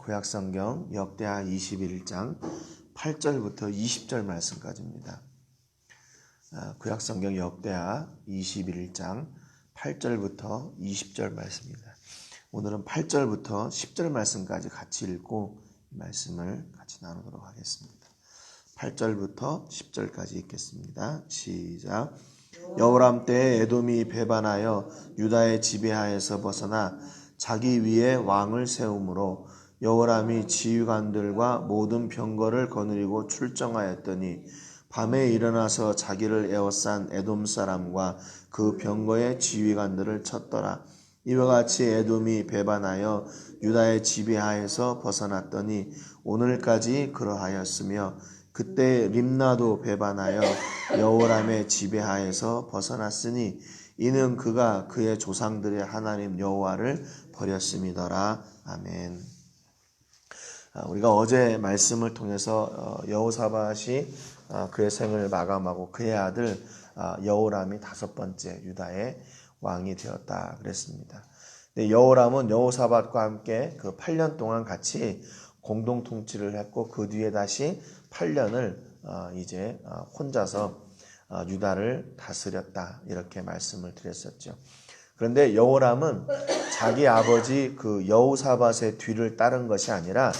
구약성경 역대하 21장 8절부터 20절 말씀까지입니다. 구약성경 역대하 21장 8절부터 20절 말씀입니다. 오늘은 8절부터 10절 말씀까지 같이 읽고 말씀을 같이 나누도록 하겠습니다. 8절부터 10절까지 읽겠습니다. 시작. 여호람 때에 에돔이 배반하여 유다의 지배하에서 벗어나 자기 위에 왕을 세우므로 여호람이 지휘관들과 모든 병거를 거느리고 출정하였더니 밤에 일어나서 자기를 에워싼 에돔 사람과 그 병거의 지휘관들을 쳤더라. 이와 같이 에돔이 배반하여 유다의 지배하에서 벗어났더니 오늘까지 그러하였으며 그때 림나도 배반하여 여호람의 지배하에서 벗어났으니 이는 그가 그의 조상들의 하나님 여호와를 버렸음이더라. 아멘. 우리가 어제 말씀을 통해서 여호사밧이 그의 생을 마감하고 그의 아들 여호람이 5번째 유다의 왕이 되었다 그랬습니다. 여호람은 여호사밧과 함께 그 8년 동안 같이 공동 통치를 했고 그 뒤에 다시 8년을 이제 혼자서 유다를 다스렸다 이렇게 말씀을 드렸었죠. 그런데 여호람은 자기 아버지 그 여호사밧의 뒤를 따른 것이 아니라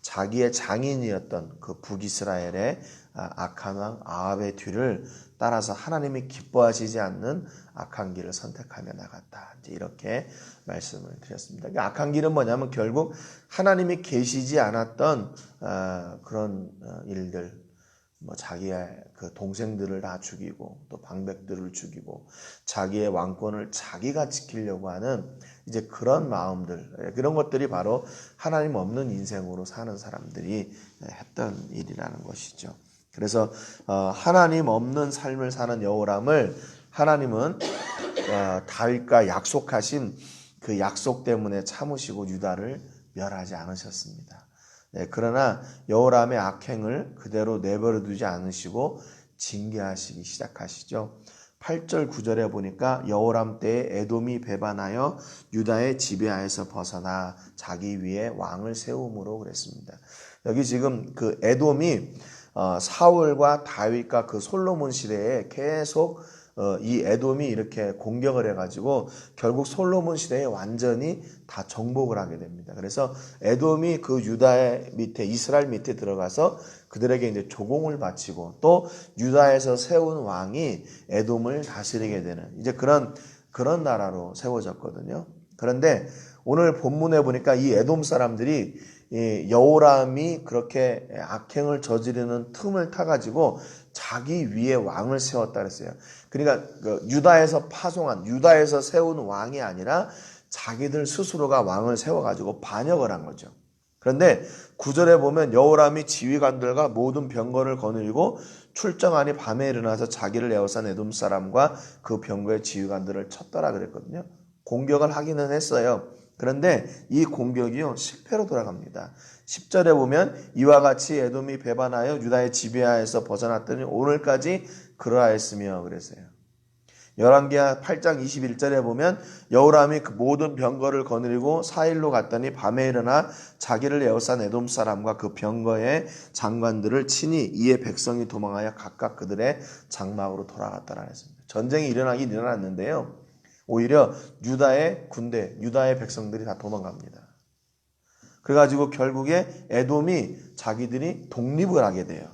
자기의 장인이었던 그 북이스라엘의 악한 왕 아합의 뒤를 따라서 하나님이 기뻐하시지 않는 악한 길을 선택하며 나갔다. 이제 이렇게 말씀을 드렸습니다. 그러니까 악한 길은 뭐냐면 결국 하나님이 계시지 않았던 그런 일들, 뭐 자기의 그 동생들을 다 죽이고 또 방백들을 죽이고 자기의 왕권을 자기가 지키려고 하는 이제 그런 마음들, 그런 것들이 바로 하나님 없는 인생으로 사는 사람들이 했던 일이라는 것이죠. 그래서 하나님 없는 삶을 사는 여호람을 하나님은 다윗과 약속하신 그 약속 때문에 참으시고 유다를 멸하지 않으셨습니다. 그러나 여호람의 악행을 그대로 내버려 두지 않으시고 징계하시기 시작하시죠. 8절 9절에 보니까 여호람 때에 에돔이 배반하여 유다의 지배하에서 벗어나 자기 위에 왕을 세움으로 그랬습니다. 여기 지금 그 에돔이 사울과 다윗과 그 솔로몬 시대에 계속 이 에돔이 이렇게 공격을 해가지고 결국 솔로몬 시대에 완전히 다 정복을 하게 됩니다. 그래서 에돔이 그 유다의 밑에 이스라엘 밑에 들어가서 그들에게 이제 조공을 바치고 또 유다에서 세운 왕이 에돔을 다스리게 되는 이제 그런 나라로 세워졌거든요. 그런데 오늘 본문에 보니까 이 에돔 사람들이 여호람이 그렇게 악행을 저지르는 틈을 타가지고 자기 위에 왕을 세웠다 그랬어요. 그러니까 유다에서 파송한 유다에서 세운 왕이 아니라 자기들 스스로가 왕을 세워가지고 반역을 한 거죠. 그런데 9절에 보면 여호람이 지휘관들과 모든 병거를 거느리고 출정하니 밤에 일어나서 자기를 에워싼 에돔 사람과 그 병거의 지휘관들을 쳤더라 그랬거든요. 공격을 하기는 했어요. 그런데 이 공격이요 실패로 돌아갑니다. 10절에 보면 이와 같이 에돔이 배반하여 유다의 지배하에서 벗어났더니 오늘까지 그러하였으며 그랬어요. 열왕기하 8장 21절에 보면 여호람이 그 모든 병거를 거느리고 사일로 갔더니 밤에 일어나 자기를 에워싼 에돔 사람과 그 병거의 장관들을 치니 이에 백성이 도망하여 각각 그들의 장막으로 돌아갔다라 했습니다. 전쟁이 일어나긴 일어났는데요. 오히려 유다의 군대, 유다의 백성들이 다 도망갑니다. 그래가지고 결국에 에돔이 자기들이 독립을 하게 돼요.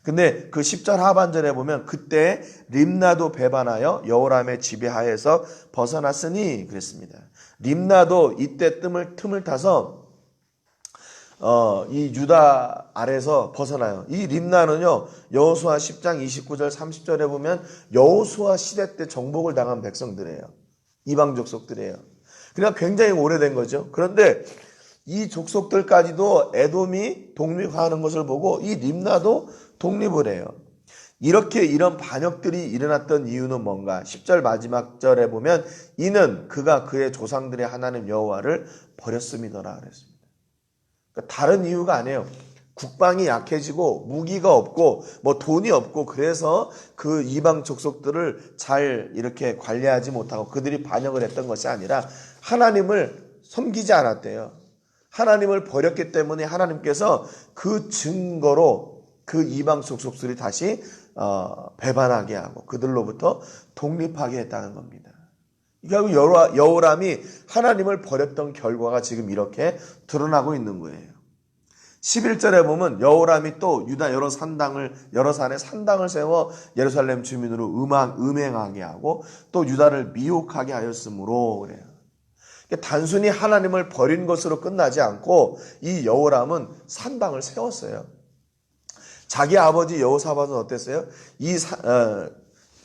근데 그 10절 하반절에 보면 그때 림나도 배반하여 여호람의 지배하에서 벗어났으니 그랬습니다. 림나도 이때 틈을 타서 이 유다 아래서 벗어나요. 이 림나는요 여호수아 10장 29절 30절에 보면 여호수아 시대 때 정복을 당한 백성들이에요. 이방 족속들이에요. 그러니까 굉장히 오래된 거죠. 그런데 이 족속들까지도 에돔이 독립하는 것을 보고 이 림나도 독립을 해요. 이렇게 이런 반역들이 일어났던 이유는 뭔가? 10절 마지막 절에 보면 이는 그가 그의 조상들의 하나님 여호와를 버렸음이더라 그랬습니다. 그러니까 다른 이유가 아니에요. 국방이 약해지고 무기가 없고 뭐 돈이 없고 그래서 그 이방 족속들을 잘 이렇게 관리하지 못하고 그들이 반역을 했던 것이 아니라 하나님을 섬기지 않았대요. 하나님을 버렸기 때문에 하나님께서 그 증거로 그 이방 족속들이 다시 배반하게 하고 그들로부터 독립하게 했다는 겁니다. 결국 여호람이 하나님을 버렸던 결과가 지금 이렇게 드러나고 있는 거예요. 11절에 보면 여호람이 또 유다 여러 산에 산당을 세워 예루살렘 주민으로 음행하게 하고 또 유다를 미혹하게 하였으므로 그래요. 단순히 하나님을 버린 것으로 끝나지 않고 이 여호람은 산당을 세웠어요. 자기 아버지 여호사밧은 어땠어요?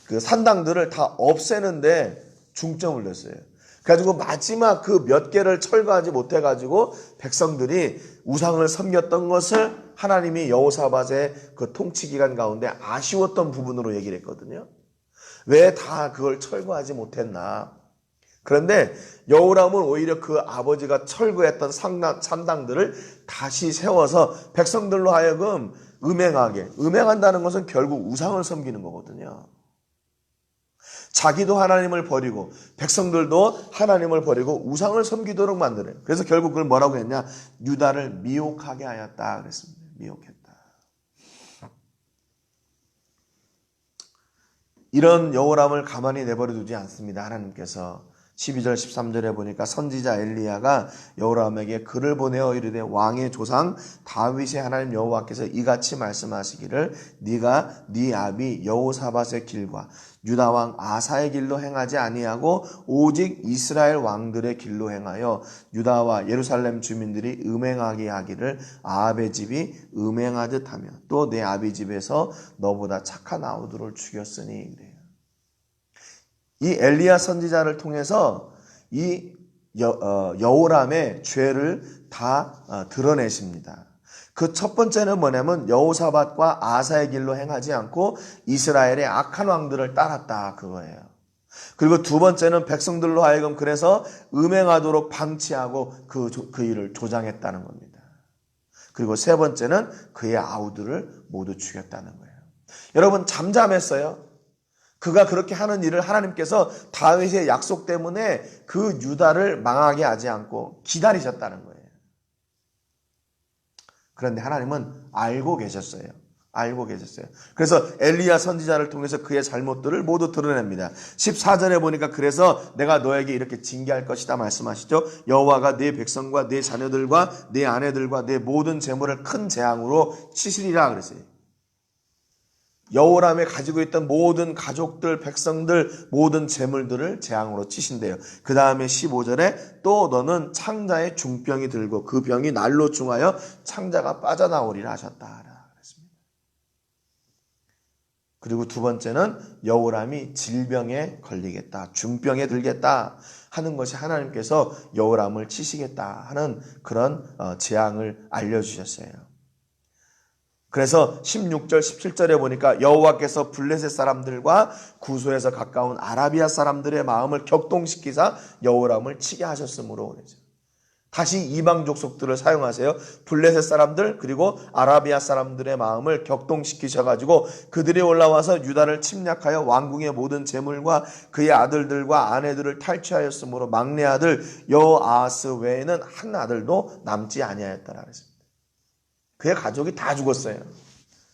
그 산당들을 다 없애는데 중점을 뒀어요. 그래가지고 마지막 그 몇 개를 철거하지 못해가지고 백성들이 우상을 섬겼던 것을 하나님이 여호사밧의 그 통치 기간 가운데 아쉬웠던 부분으로 얘기를 했거든요. 왜 다 그걸 철거하지 못했나? 그런데 여호람은 오히려 그 아버지가 철거했던 산당들을 다시 세워서 백성들로 하여금 음행한다는 것은 결국 우상을 섬기는 거거든요. 자기도 하나님을 버리고 백성들도 하나님을 버리고 우상을 섬기도록 만드는. 그래서 결국 그걸 뭐라고 했냐? 유다를 미혹하게 하였다 그랬습니다. 미혹했다. 이런 여호람을 가만히 내버려 두지 않습니다. 하나님께서 12절 13절에 보니까 선지자 엘리야가 여호람에게 글을 보내어 이르되 왕의 조상 다윗의 하나님 여호와께서 이같이 말씀하시기를 네가 네 아비 여호사밧의 길과 유다 왕 아사의 길로 행하지 아니하고 오직 이스라엘 왕들의 길로 행하여 유다와 예루살렘 주민들이 음행하게 하기를 아합의 집이 음행하듯 하며 또 내 아비 집에서 너보다 착한 아우들을 죽였으니 그래요. 이 엘리야 선지자를 통해서 이 여호람의 죄를 다 드러내십니다. 그 첫 번째는 뭐냐면 여호사밧과 아사의 길로 행하지 않고 이스라엘의 악한 왕들을 따랐다 그거예요. 그리고 두 번째는 백성들로 하여금 그래서 음행하도록 방치하고 그 일을 조장했다는 겁니다. 그리고 세 번째는 그의 아우들을 모두 죽였다는 거예요. 여러분 잠잠했어요. 그가 그렇게 하는 일을 하나님께서 다윗의 약속 때문에 그 유다를 망하게 하지 않고 기다리셨다는 거예요. 그런데 하나님은 알고 계셨어요. 알고 계셨어요. 그래서 엘리야 선지자를 통해서 그의 잘못들을 모두 드러냅니다. 14절에 보니까 그래서 내가 너에게 이렇게 징계할 것이다 말씀하시죠. 여호와가 네 백성과 네 자녀들과 네 아내들과 네 모든 재물을 큰 재앙으로 치시리라 그랬어요. 여호람이 가지고 있던 모든 가족들, 백성들, 모든 재물들을 재앙으로 치신대요. 그 다음에 15절에 또 너는 창자의 중병이 들고 그 병이 날로 중하여 창자가 빠져나오리라 하셨다. 그랬습니다. 그리고 두 번째는 여호람이 질병에 걸리겠다, 중병에 들겠다 하는 것이 하나님께서 여호람을 치시겠다 하는 그런 재앙을 알려주셨어요. 그래서 16절 17절에 보니까 여호와께서 블레셋 사람들과 구소에서 가까운 아라비아 사람들의 마음을 격동시키사 여호람을 치게 하셨으므로 그러죠. 다시 이방 족속들을 사용하세요. 블레셋 사람들 그리고 아라비아 사람들의 마음을 격동시키셔가지고 그들이 올라와서 유다를 침략하여 왕궁의 모든 재물과 그의 아들들과 아내들을 탈취하였으므로 막내 아들 여호아하스 외에는 한 아들도 남지 아니하였더라 그랬습니다. 그의 가족이 다 죽었어요.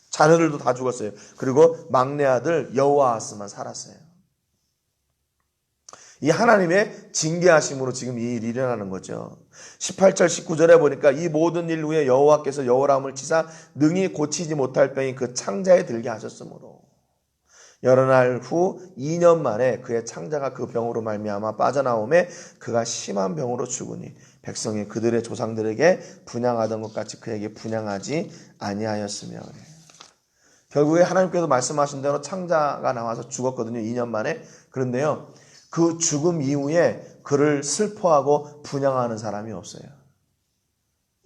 자녀들도 다 죽었어요. 그리고 막내 아들 여호아하스만 살았어요. 이 하나님의 징계하심으로 지금 이 일이 일어나는 거죠. 18절 19절에 보니까 이 모든 일 후에 여호와께서 여호람을 치사 능히 고치지 못할 병이 그 창자에 들게 하셨으므로 여러 날 후 2년 만에 그의 창자가 그 병으로 말미암아 빠져나오매 그가 심한 병으로 죽으니 백성이 그들의 조상들에게 분향하던 것 같이 그에게 분향하지 아니하였으며 그래요. 결국에 하나님께서 말씀하신 대로 창자가 나와서 죽었거든요. 2년 만에. 그런데요. 그 죽음 이후에 그를 슬퍼하고 분향하는 사람이 없어요.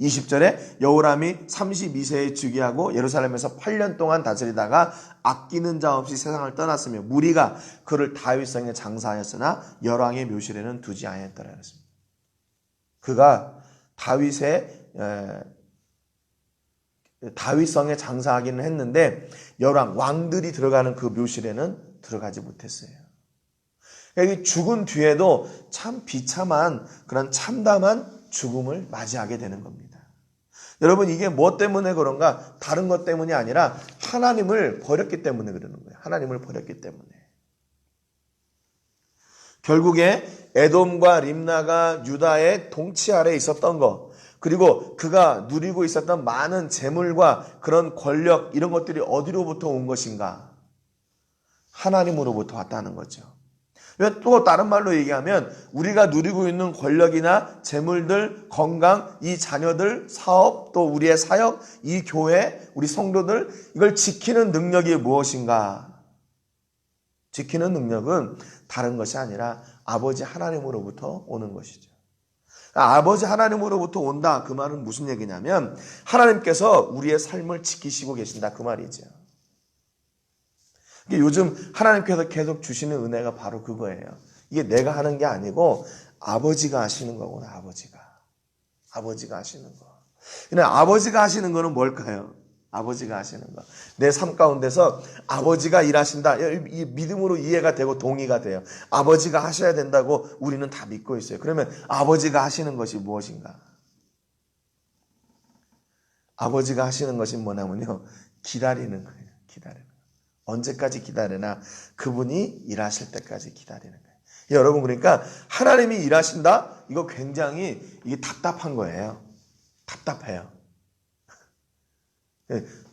20절에 여호람이 32세에 즉위하고 예루살렘에서 8년 동안 다스리다가 아끼는 자 없이 세상을 떠났으며 무리가 그를 다윗성에 장사하였으나 열왕의 묘실에는 두지 아니했더라 그랬습니다. 그가 다윗성에 장사하기는 했는데 왕들이 들어가는 그 묘실에는 들어가지 못했어요. 그러니까 죽은 뒤에도 참 비참한 그런 참담한 죽음을 맞이하게 되는 겁니다. 여러분, 이게 뭐 때문에 그런가? 다른 것 때문이 아니라 하나님을 버렸기 때문에 그러는 거예요. 하나님을 버렸기 때문에. 결국에 에돔과 림나가 유다의 통치 아래에 있었던 것, 그리고 그가 누리고 있었던 많은 재물과 그런 권력, 이런 것들이 어디로부터 온 것인가? 하나님으로부터 왔다는 거죠. 또 다른 말로 얘기하면 우리가 누리고 있는 권력이나 재물들, 건강, 이 자녀들, 사업, 또 우리의 사역, 이 교회, 우리 성도들, 이걸 지키는 능력이 무엇인가? 지키는 능력은 다른 것이 아니라 아버지 하나님으로부터 오는 것이죠. 아버지 하나님으로부터 온다, 그 말은 무슨 얘기냐면 하나님께서 우리의 삶을 지키시고 계신다, 그 말이죠. 요즘 하나님께서 계속 주시는 은혜가 바로 그거예요. 이게 내가 하는 게 아니고 아버지가 하시는 거구나. 아버지가 하시는 거. 근데 아버지가 하시는 거는 뭘까요? 아버지가 하시는 거. 내 삶 가운데서 아버지가 일하신다. 이 믿음으로 이해가 되고 동의가 돼요. 아버지가 하셔야 된다고 우리는 다 믿고 있어요. 그러면 아버지가 하시는 것이 무엇인가? 아버지가 하시는 것이 뭐냐면요, 기다리는 거예요. 기다리는 거예요. 언제까지 기다리나? 그분이 일하실 때까지 기다리는 거예요. 여러분, 그러니까 하나님이 일하신다? 이거 굉장히 이게 답답한 거예요. 답답해요.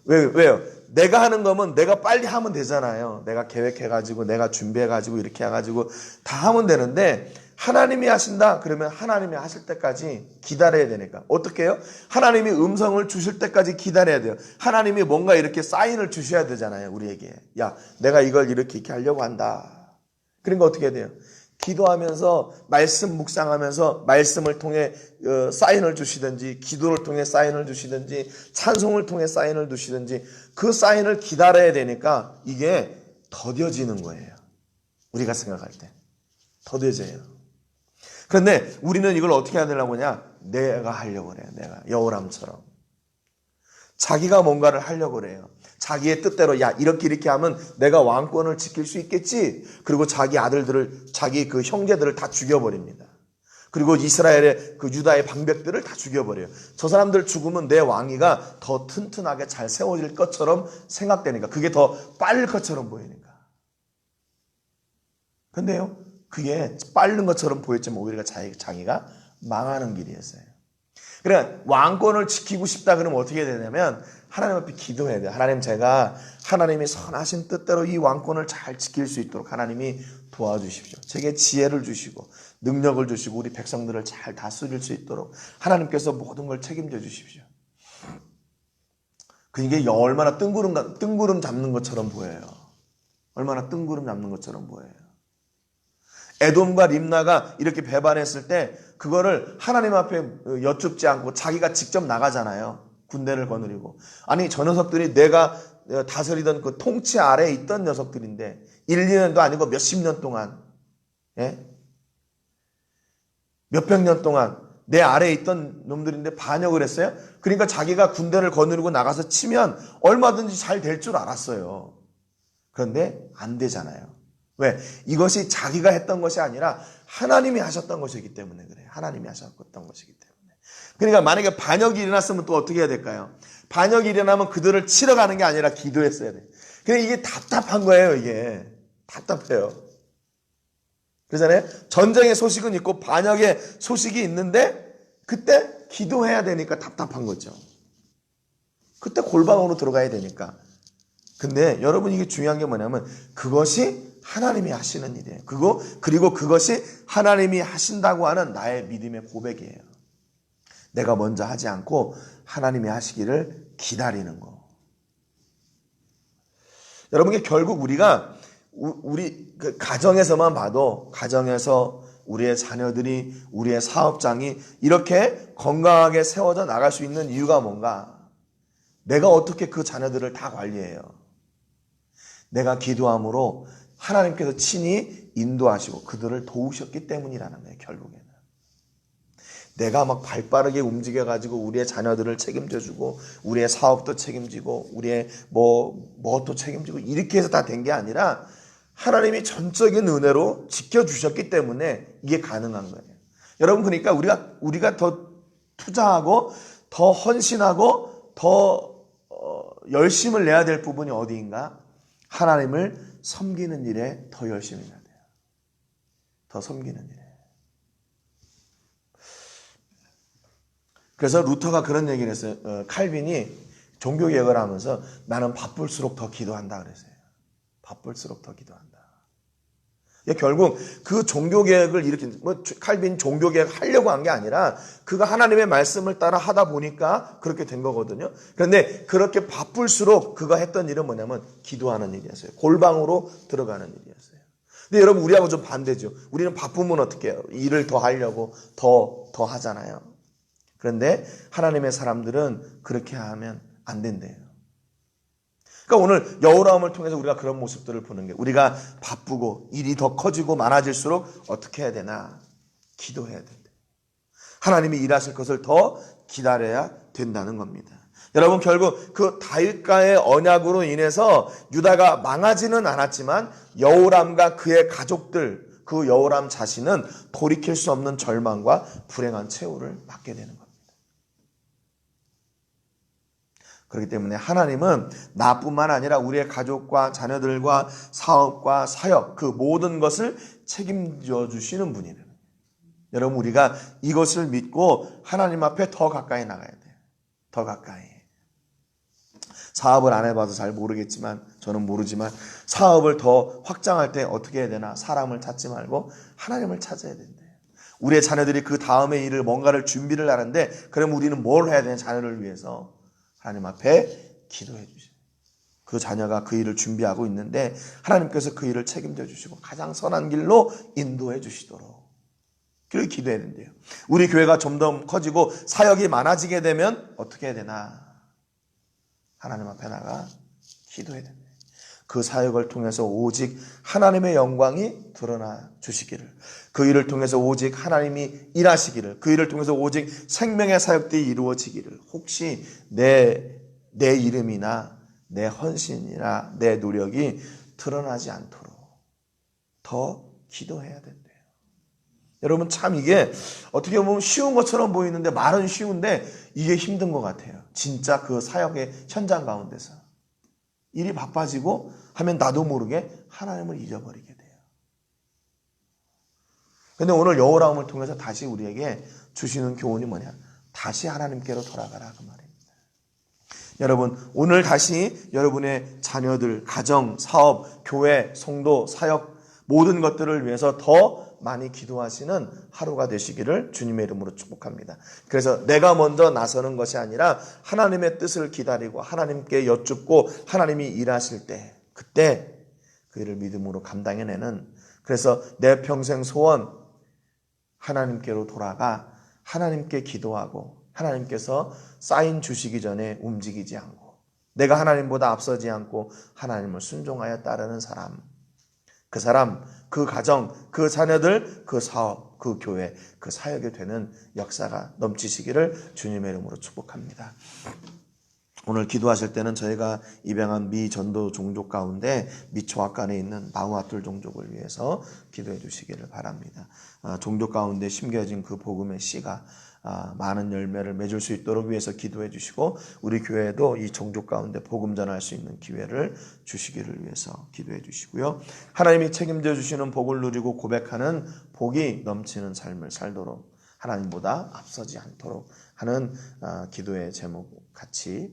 왜요? 내가 하는 거면 내가 빨리 하면 되잖아요. 내가 계획해가지고 내가 준비해가지고 이렇게 해가지고 다 하면 되는데, 하나님이 하신다 그러면 하나님이 하실 때까지 기다려야 되니까. 어떻게 해요? 하나님이 음성을 주실 때까지 기다려야 돼요. 하나님이 뭔가 이렇게 사인을 주셔야 되잖아요, 우리에게. 야, 내가 이걸 이렇게 하려고 한다. 그러니까 어떻게 해야 돼요? 기도하면서, 말씀 묵상하면서 말씀을 통해 사인을 주시든지, 기도를 통해 사인을 주시든지, 찬송을 통해 사인을 주시든지, 그 사인을 기다려야 되니까 이게 더뎌지는 거예요. 우리가 생각할 때 더뎌져요. 그런데 우리는 이걸 어떻게 하려고 하냐? 내가 하려고 그래요. 내가 여호람처럼 자기가 뭔가를 하려고 그래요. 자기의 뜻대로, 야, 이렇게 하면 내가 왕권을 지킬 수 있겠지. 그리고 자기 아들들을, 자기 그 형제들을 다 죽여버립니다. 그리고 이스라엘의 그 유다의 방백들을 다 죽여버려요. 저 사람들 죽으면 내 왕위가 더 튼튼하게 잘 세워질 것처럼 생각되니까, 그게 더 빠를 것처럼 보이니까. 근데요, 그게 빠른 것처럼 보였지만 오히려 자기가 망하는 길이었어요. 그러니까 왕권을 지키고 싶다 그러면 어떻게 되냐면 하나님 앞에 기도해야 돼요. 하나님, 제가 하나님이 선하신 뜻대로 이 왕권을 잘 지킬 수 있도록 하나님이 도와주십시오. 제게 지혜를 주시고 능력을 주시고 우리 백성들을 잘 다스릴 수 있도록 하나님께서 모든 걸 책임져 주십시오. 이게 얼마나 뜬구름 잡는 것처럼 보여요. 얼마나 뜬구름 잡는 것처럼 보여요. 에돔과 림나가 이렇게 배반했을 때 그거를 하나님 앞에 여쭙지 않고 자기가 직접 나가잖아요. 군대를 거느리고. 아니, 저 녀석들이 내가 다스리던 그 통치 아래에 있던 녀석들인데 1, 2년도 아니고 몇십 년 동안, 몇백 년 동안 내 아래에 있던 놈들인데 반역을 했어요. 그러니까 자기가 군대를 거느리고 나가서 치면 얼마든지 잘 될 줄 알았어요. 그런데 안 되잖아요. 왜? 이것이 자기가 했던 것이 아니라 하나님이 하셨던 것이기 때문에 그래요. 하나님이 하셨던 것이기 때문에. 그러니까 만약에 반역이 일어났으면 또 어떻게 해야 될까요? 반역이 일어나면 그들을 치러 가는 게 아니라 기도했어야 돼요. 근데 이게 답답한 거예요, 이게. 답답해요. 그러잖아요. 전쟁의 소식은 있고 반역의 소식이 있는데 그때 기도해야 되니까 답답한 거죠. 그때 골방으로 들어가야 되니까. 근데 여러분, 이게 중요한 게 뭐냐면 그것이 하나님이 하시는 일이에요. 그리고 그것이 하나님이 하신다고 하는 나의 믿음의 고백이에요. 내가 먼저 하지 않고 하나님이 하시기를 기다리는 거. 여러분, 이게 결국 우리 그 가정에서만 봐도, 가정에서 우리의 자녀들이, 우리의 사업장이 이렇게 건강하게 세워져 나갈 수 있는 이유가 뭔가? 내가 어떻게 그 자녀들을 다 관리해요? 내가 기도함으로 하나님께서 친히 인도하시고 그들을 도우셨기 때문이라는 거예요, 결국에는. 내가 막 발빠르게 움직여가지고 우리의 자녀들을 책임져주고 우리의 사업도 책임지고 우리의 뭐도 책임지고 이렇게 해서 다 된 게 아니라 하나님이 전적인 은혜로 지켜주셨기 때문에 이게 가능한 거예요. 여러분, 그러니까 우리가 더 투자하고 더 헌신하고 더 열심을 내야 될 부분이 어디인가? 하나님을 섬기는 일에 더 열심히 해야 돼요. 더 섬기는 일에. 그래서 루터가 그런 얘기를 했어요. 칼빈이 종교개혁을 하면서 나는 바쁠수록 더 기도한다 그랬어요. 바쁠수록 더 기도한다. 결국 그 종교개혁을 이렇게 칼빈 종교개혁 하려고 한 게 아니라 그가 하나님의 말씀을 따라 하다 보니까 그렇게 된 거거든요. 그런데 그렇게 바쁠수록 그가 했던 일은 뭐냐면 기도하는 일이었어요. 골방으로 들어가는 일이었어요. 근데 여러분 우리하고 좀 반대죠. 우리는 바쁘면 어떻게 해요? 일을 더 하려고 더 하잖아요. 그런데 하나님의 사람들은 그렇게 하면 안 된대요. 그러니까 오늘 여호라움을 통해서 우리가 그런 모습들을 보는 게 우리가 바쁘고 일이 더 커지고 많아질수록 어떻게 해야 되나? 기도해야 된다. 하나님이 일하실 것을 더 기다려야 된다는 겁니다. 여러분 결국 그 다윗과의 언약으로 인해서 유다가 망하지는 않았지만 여호람과 그의 가족들 그 여호람 자신은 돌이킬 수 없는 절망과 불행한 최후를 맞게 되는 겁니다. 그렇기 때문에 하나님은 나뿐만 아니라 우리의 가족과 자녀들과 사업과 사역 그 모든 것을 책임져 주시는 분이에요. 여러분 우리가 이것을 믿고 하나님 앞에 더 가까이 나가야 돼요. 더 가까이. 사업을 안 해봐서 잘 모르겠지만 저는 모르지만 사업을 더 확장할 때 어떻게 해야 되나? 사람을 찾지 말고 하나님을 찾아야 된대요. 우리의 자녀들이 그 다음의 일을 뭔가를 준비를 하는데 그럼 우리는 뭘 해야 되냐? 자녀를 위해서 하나님 앞에 기도해 주시고 그 자녀가 그 일을 준비하고 있는데 하나님께서 그 일을 책임져 주시고 가장 선한 길로 인도해 주시도록 그렇게 기도해야 된대요. 우리 교회가 좀 더 커지고 사역이 많아지게 되면 어떻게 해야 되나? 하나님 앞에 나가 기도해야 된대요. 그 사역을 통해서 오직 하나님의 영광이 드러나 주시기를 그 일을 통해서 오직 하나님이 일하시기를 그 일을 통해서 오직 생명의 사역들이 이루어지기를 혹시 내 이름이나 내 헌신이나 내 노력이 드러나지 않도록 더 기도해야 된대요. 여러분 참 이게 어떻게 보면 쉬운 것처럼 보이는데 말은 쉬운데 이게 힘든 것 같아요. 진짜 그 사역의 현장 가운데서 일이 바빠지고 하면 나도 모르게 하나님을 잊어버리게 돼요. 그런데 오늘 여호라움을 통해서 다시 우리에게 주시는 교훈이 뭐냐? 다시 하나님께로 돌아가라 그 말입니다. 여러분 오늘 다시 여러분의 자녀들, 가정, 사업, 교회, 성도, 사역 모든 것들을 위해서 더 많이 기도하시는 하루가 되시기를 주님의 이름으로 축복합니다. 그래서 내가 먼저 나서는 것이 아니라 하나님의 뜻을 기다리고 하나님께 여쭙고 하나님이 일하실 때 그때 그 일을 믿음으로 감당해내는 그래서 내 평생 소원 하나님께로 돌아가 하나님께 기도하고 하나님께서 사인 주시기 전에 움직이지 않고 내가 하나님보다 앞서지 않고 하나님을 순종하여 따르는 사람 그 사람, 그 가정, 그 자녀들, 그 사업, 그 교회, 그 사역이 되는 역사가 넘치시기를 주님의 이름으로 축복합니다. 오늘 기도하실 때는 저희가 입양한 미 전도 종족 가운데 미초악간에 있는 나우아툴 종족을 위해서 기도해 주시기를 바랍니다. 종족 가운데 심겨진 그 복음의 씨가 많은 열매를 맺을 수 있도록 위해서 기도해 주시고 우리 교회도 이 종족 가운데 복음 전할 수 있는 기회를 주시기를 위해서 기도해 주시고요. 하나님이 책임져 주시는 복을 누리고 고백하는 복이 넘치는 삶을 살도록 하나님보다 앞서지 않도록 하는 기도의 제목 같이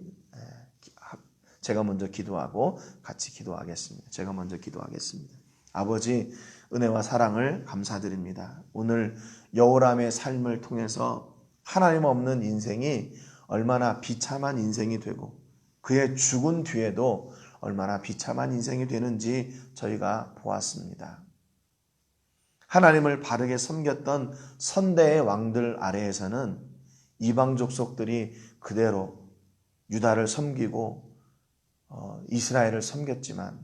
제가 먼저 기도하고 같이 기도하겠습니다. 제가 먼저 기도하겠습니다. 아버지 은혜와 사랑을 감사드립니다. 오늘 여호람의 삶을 통해서 하나님 없는 인생이 얼마나 비참한 인생이 되고 그의 죽은 뒤에도 얼마나 비참한 인생이 되는지 저희가 보았습니다. 하나님을 바르게 섬겼던 선대의 왕들 아래에서는 이방 족속들이 그대로 유다를 섬기고 이스라엘을 섬겼지만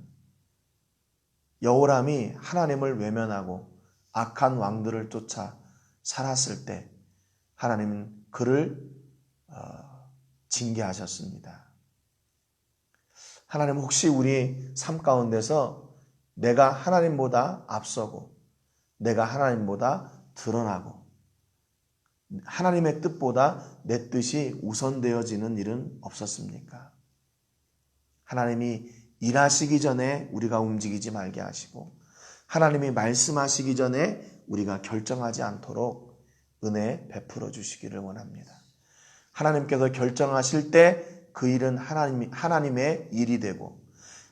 여호람이 하나님을 외면하고 악한 왕들을 쫓아 살았을 때 하나님은 그를 징계하셨습니다. 하나님 혹시 우리 삶 가운데서 내가 하나님보다 앞서고 내가 하나님보다 드러나고 하나님의 뜻보다 내 뜻이 우선되어지는 일은 없었습니까? 하나님이 일하시기 전에 우리가 움직이지 말게 하시고 하나님이 말씀하시기 전에 우리가 결정하지 않도록 은혜 베풀어 주시기를 원합니다. 하나님께서 결정하실 때 그 일은 하나님의 일이 되고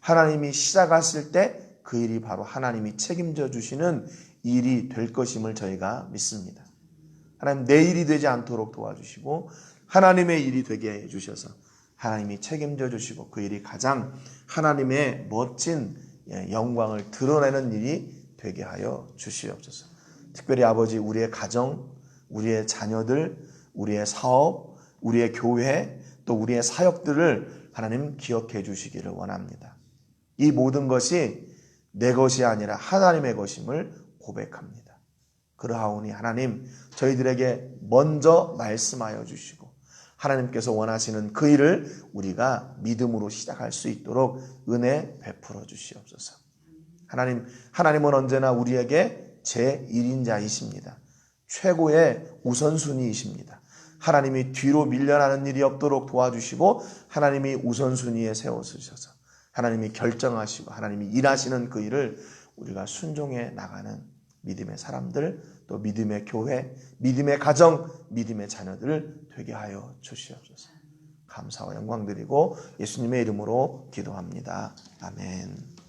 하나님이 시작하실 때 그 일이 바로 하나님이 책임져 주시는 일이 될 것임을 저희가 믿습니다. 하나님 내 일이 되지 않도록 도와주시고 하나님의 일이 되게 해주셔서 하나님이 책임져 주시고 그 일이 가장 하나님의 멋진 영광을 드러내는 일이 되게 하여 주시옵소서. 특별히 아버지 우리의 가정, 우리의 자녀들, 우리의 사업, 우리의 교회 또 우리의 사역들을 하나님 기억해 주시기를 원합니다. 이 모든 것이 내 것이 아니라 하나님의 것임을 고백합니다. 그러하오니 하나님 저희들에게 먼저 말씀하여 주시고 하나님께서 원하시는 그 일을 우리가 믿음으로 시작할 수 있도록 은혜 베풀어 주시옵소서. 하나님은 언제나 우리에게 제1인자이십니다. 최고의 우선순위이십니다. 하나님이 뒤로 밀려나는 일이 없도록 도와주시고 하나님이 우선순위에 세워주셔서 하나님이 결정하시고 하나님이 일하시는 그 일을 우리가 순종해 나가는 믿음의 사람들 또 믿음의 교회, 믿음의 가정, 믿음의 자녀들을 되게 하여 주시옵소서. 감사와 영광 드리고 예수님의 이름으로 기도합니다. 아멘.